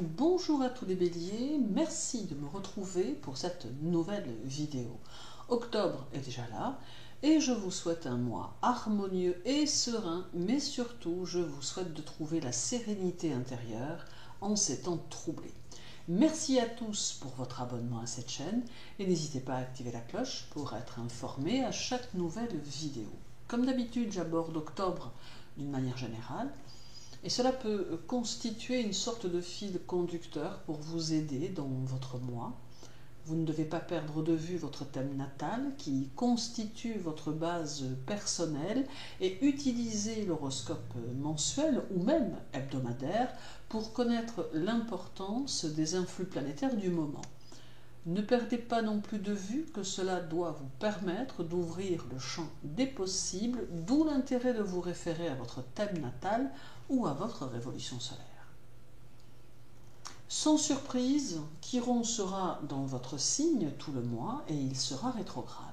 Bonjour à tous les béliers, merci de me retrouver pour cette nouvelle vidéo. Octobre est déjà là et je vous souhaite un mois harmonieux et serein, mais surtout je vous souhaite de trouver la sérénité intérieure en ces temps troublés. Merci à tous pour votre abonnement à cette chaîne et n'hésitez pas à activer la cloche pour être informé à chaque nouvelle vidéo. Comme d'habitude, j'aborde octobre d'une manière générale. Et cela peut constituer une sorte de fil conducteur pour vous aider dans votre mois. Vous ne devez pas perdre de vue votre thème natal qui constitue votre base personnelle et utiliser l'horoscope mensuel ou même hebdomadaire pour connaître l'importance des influx planétaires du moment. Ne perdez pas non plus de vue que cela doit vous permettre d'ouvrir le champ des possibles, d'où l'intérêt de vous référer à votre thème natal ou à votre révolution solaire. Sans surprise, Chiron sera dans votre signe tout le mois et il sera rétrograde.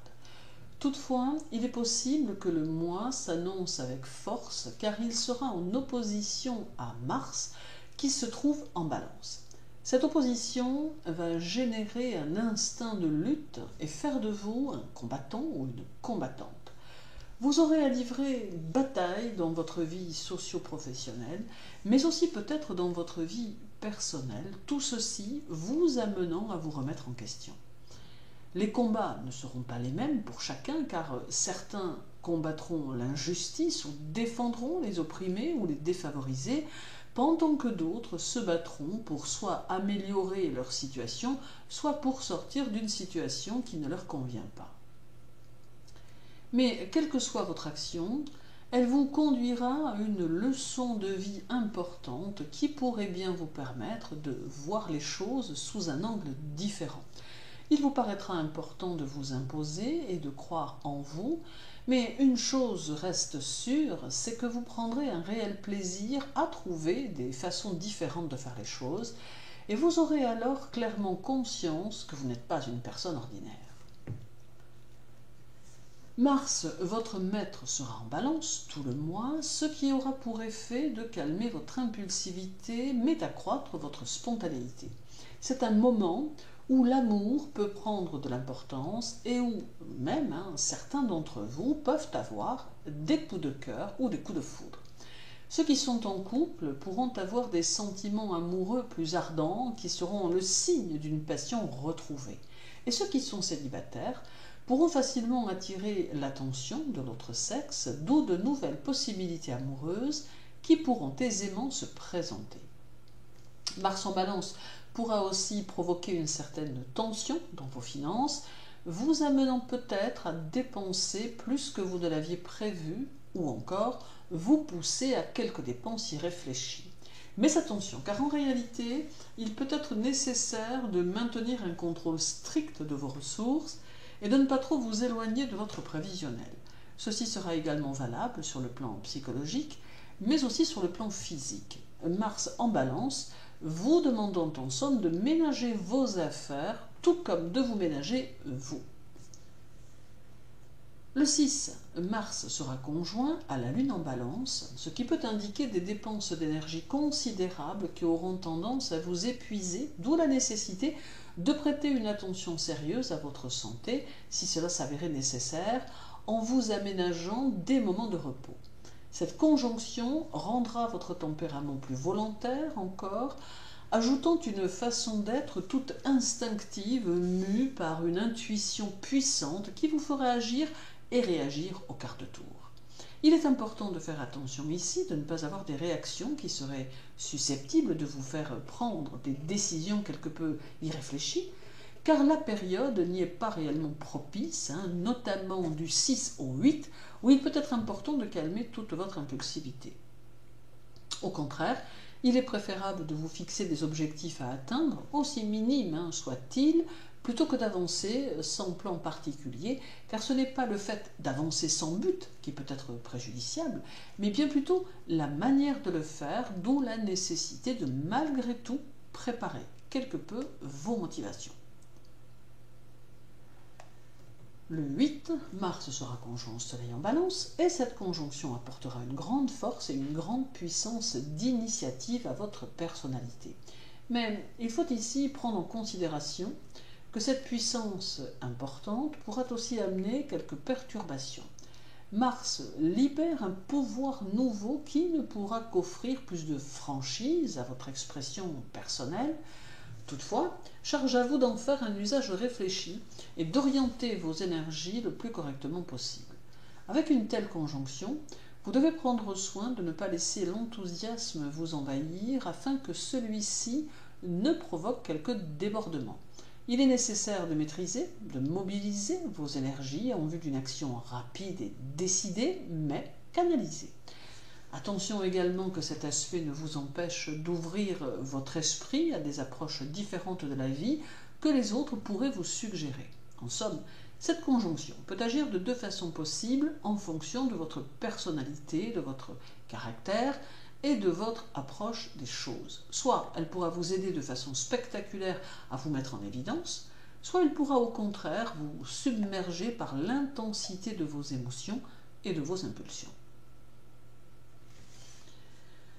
Toutefois, il est possible que le mois s'annonce avec force car il sera en opposition à Mars qui se trouve en Balance. Cette opposition va générer un instinct de lutte et faire de vous un combattant ou une combattante. Vous aurez à livrer bataille dans votre vie socio-professionnelle, mais aussi peut-être dans votre vie personnelle, tout ceci vous amenant à vous remettre en question. Les combats ne seront pas les mêmes pour chacun, car certains combattront l'injustice ou défendront les opprimés ou les défavorisés, pendant que d'autres se battront pour soit améliorer leur situation, soit pour sortir d'une situation qui ne leur convient pas. Mais quelle que soit votre action, elle vous conduira à une leçon de vie importante qui pourrait bien vous permettre de voir les choses sous un angle différent. Il vous paraîtra important de vous imposer et de croire en vous, mais une chose reste sûre, c'est que vous prendrez un réel plaisir à trouver des façons différentes de faire les choses, et vous aurez alors clairement conscience que vous n'êtes pas une personne ordinaire. Mars, votre maître, sera en Balance tout le mois, ce qui aura pour effet de calmer votre impulsivité, mais d'accroître votre spontanéité. C'est un moment où l'amour peut prendre de l'importance et où même certains d'entre vous peuvent avoir des coups de cœur ou des coups de foudre. Ceux qui sont en couple pourront avoir des sentiments amoureux plus ardents qui seront le signe d'une passion retrouvée. Et ceux qui sont célibataires pourront facilement attirer l'attention de l'autre sexe, d'où de nouvelles possibilités amoureuses qui pourront aisément se présenter. Mars en Balance pourra aussi provoquer une certaine tension dans vos finances, vous amenant peut-être à dépenser plus que vous ne l'aviez prévu ou encore vous pousser à quelques dépenses irréfléchies. Mais attention, car en réalité, il peut être nécessaire de maintenir un contrôle strict de vos ressources et de ne pas trop vous éloigner de votre prévisionnel. Ceci sera également valable sur le plan psychologique, mais aussi sur le plan physique. Mars en Balance vous demandant en somme de ménager vos affaires, tout comme de vous ménager vous. Le 6, Mars sera conjoint à la Lune en Balance, ce qui peut indiquer des dépenses d'énergie considérables qui auront tendance à vous épuiser, d'où la nécessité de prêter une attention sérieuse à votre santé, si cela s'avérait nécessaire, en vous aménageant des moments de repos. Cette conjonction rendra votre tempérament plus volontaire encore, ajoutant une façon d'être toute instinctive, mue par une intuition puissante qui vous fera agir et réagir au quart de tour. Il est important de faire attention ici, de ne pas avoir des réactions qui seraient susceptibles de vous faire prendre des décisions quelque peu irréfléchies, car la période n'y est pas réellement propice, notamment du 6 au 8, où il peut être important de calmer toute votre impulsivité. Au contraire, il est préférable de vous fixer des objectifs à atteindre, aussi minimes soient-ils, plutôt que d'avancer sans plan particulier, car ce n'est pas le fait d'avancer sans but qui peut être préjudiciable, mais bien plutôt la manière de le faire, d'où la nécessité de malgré tout préparer quelque peu vos motivations. Le 8, Mars sera conjoint au Soleil en Balance et cette conjonction apportera une grande force et une grande puissance d'initiative à votre personnalité. Mais il faut ici prendre en considération que cette puissance importante pourra aussi amener quelques perturbations. Mars libère un pouvoir nouveau qui ne pourra qu'offrir plus de franchise à votre expression personnelle. Toutefois, charge à vous d'en faire un usage réfléchi et d'orienter vos énergies le plus correctement possible. Avec une telle conjonction, vous devez prendre soin de ne pas laisser l'enthousiasme vous envahir afin que celui-ci ne provoque quelques débordements. Il est nécessaire de maîtriser, de mobiliser vos énergies en vue d'une action rapide et décidée, mais canalisée. Attention également que cet aspect ne vous empêche d'ouvrir votre esprit à des approches différentes de la vie que les autres pourraient vous suggérer. En somme, cette conjonction peut agir de deux façons possibles en fonction de votre personnalité, de votre caractère et de votre approche des choses. Soit elle pourra vous aider de façon spectaculaire à vous mettre en évidence, soit elle pourra au contraire vous submerger par l'intensité de vos émotions et de vos impulsions.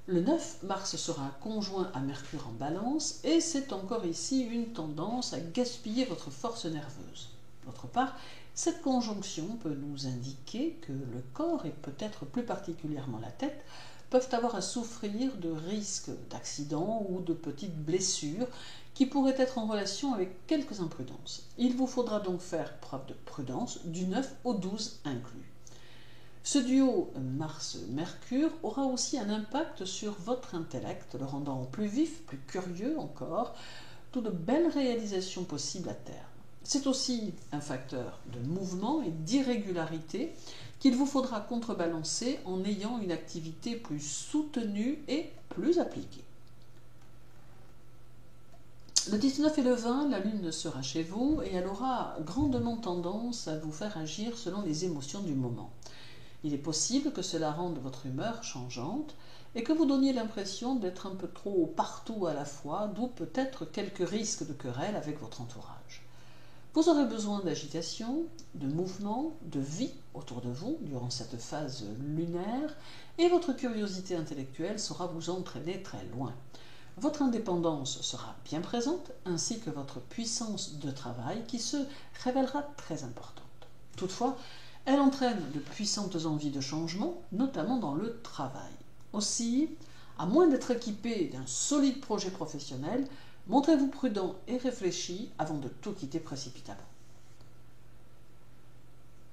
Le 9, Mars sera conjoint à Mercure en Balance et c'est encore ici une tendance à gaspiller votre force nerveuse. D'autre part, cette conjonction peut nous indiquer que le corps et peut-être plus particulièrement la tête peuvent avoir à souffrir de risques d'accidents ou de petites blessures qui pourraient être en relation avec quelques imprudences. Il vous faudra donc faire preuve de prudence du 9 au 12 inclus. Ce duo Mars-Mercure aura aussi un impact sur votre intellect, le rendant plus vif, plus curieux encore, d'où de belles réalisations possibles à terme. C'est aussi un facteur de mouvement et d'irrégularité qu'il vous faudra contrebalancer en ayant une activité plus soutenue et plus appliquée. Le 19 et le 20, la Lune sera chez vous et elle aura grandement tendance à vous faire agir selon les émotions du moment. Il est possible que cela rende votre humeur changeante et que vous donniez l'impression d'être un peu trop partout à la fois, d'où peut-être quelques risques de querelle avec votre entourage. Vous aurez besoin d'agitation, de mouvement, de vie autour de vous durant cette phase lunaire et votre curiosité intellectuelle saura vous entraîner très loin. Votre indépendance sera bien présente ainsi que votre puissance de travail qui se révélera très importante. Toutefois, elle entraîne de puissantes envies de changement, notamment dans le travail. Aussi, à moins d'être équipé d'un solide projet professionnel, montrez-vous prudent et réfléchi avant de tout quitter précipitamment.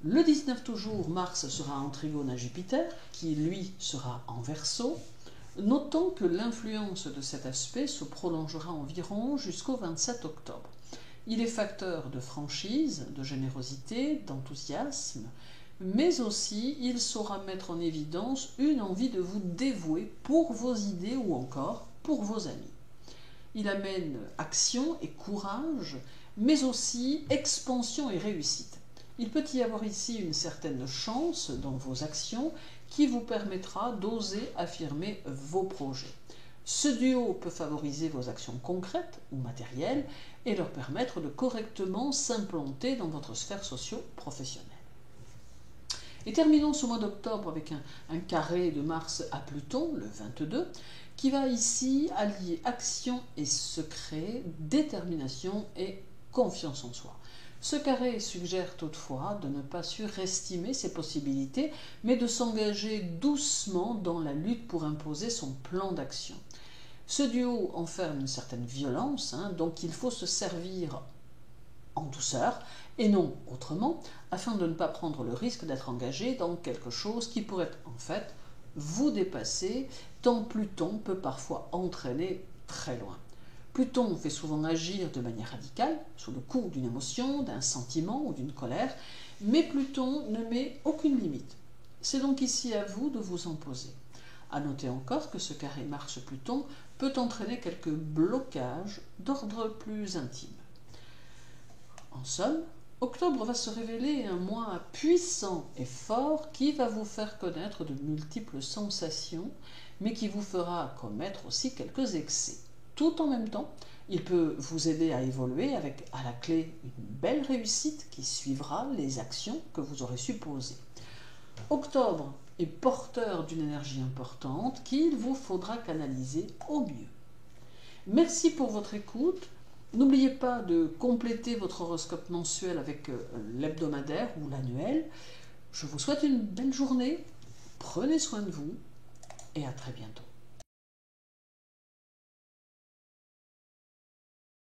Le 19 toujours, Mars sera en trigone à Jupiter, qui lui sera en Verseau. Notons que l'influence de cet aspect se prolongera environ jusqu'au 27 octobre. Il est facteur de franchise, de générosité, d'enthousiasme, mais aussi il saura mettre en évidence une envie de vous dévouer pour vos idées ou encore pour vos amis. Il amène action et courage, mais aussi expansion et réussite. Il peut y avoir ici une certaine chance dans vos actions qui vous permettra d'oser affirmer vos projets. Ce duo peut favoriser vos actions concrètes ou matérielles et leur permettre de correctement s'implanter dans votre sphère socio-professionnelle. Et terminons ce mois d'octobre avec un carré de Mars à Pluton, le 22, qui va ici allier action et secret, détermination et confiance en soi. Ce carré suggère toutefois de ne pas surestimer ses possibilités, mais de s'engager doucement dans la lutte pour imposer son plan d'action. Ce duo enferme une certaine violence, donc il faut se servir en douceur et non autrement, afin de ne pas prendre le risque d'être engagé dans quelque chose qui pourrait en fait vous dépasser, tant Pluton peut parfois entraîner très loin. Pluton fait souvent agir de manière radicale, sous le coup d'une émotion, d'un sentiment ou d'une colère, mais Pluton ne met aucune limite. C'est donc ici à vous de vous en poser. À noter encore que ce carré Mars-Pluton peut entraîner quelques blocages d'ordre plus intime. En somme, octobre va se révéler un mois puissant et fort qui va vous faire connaître de multiples sensations, mais qui vous fera commettre aussi quelques excès. Tout en même temps, il peut vous aider à évoluer avec à la clé une belle réussite qui suivra les actions que vous aurez su poser. Octobre est porteur d'une énergie importante qu'il vous faudra canaliser au mieux. Merci pour votre écoute. N'oubliez pas de compléter votre horoscope mensuel avec l'hebdomadaire ou l'annuel. Je vous souhaite une belle journée, prenez soin de vous et à très bientôt.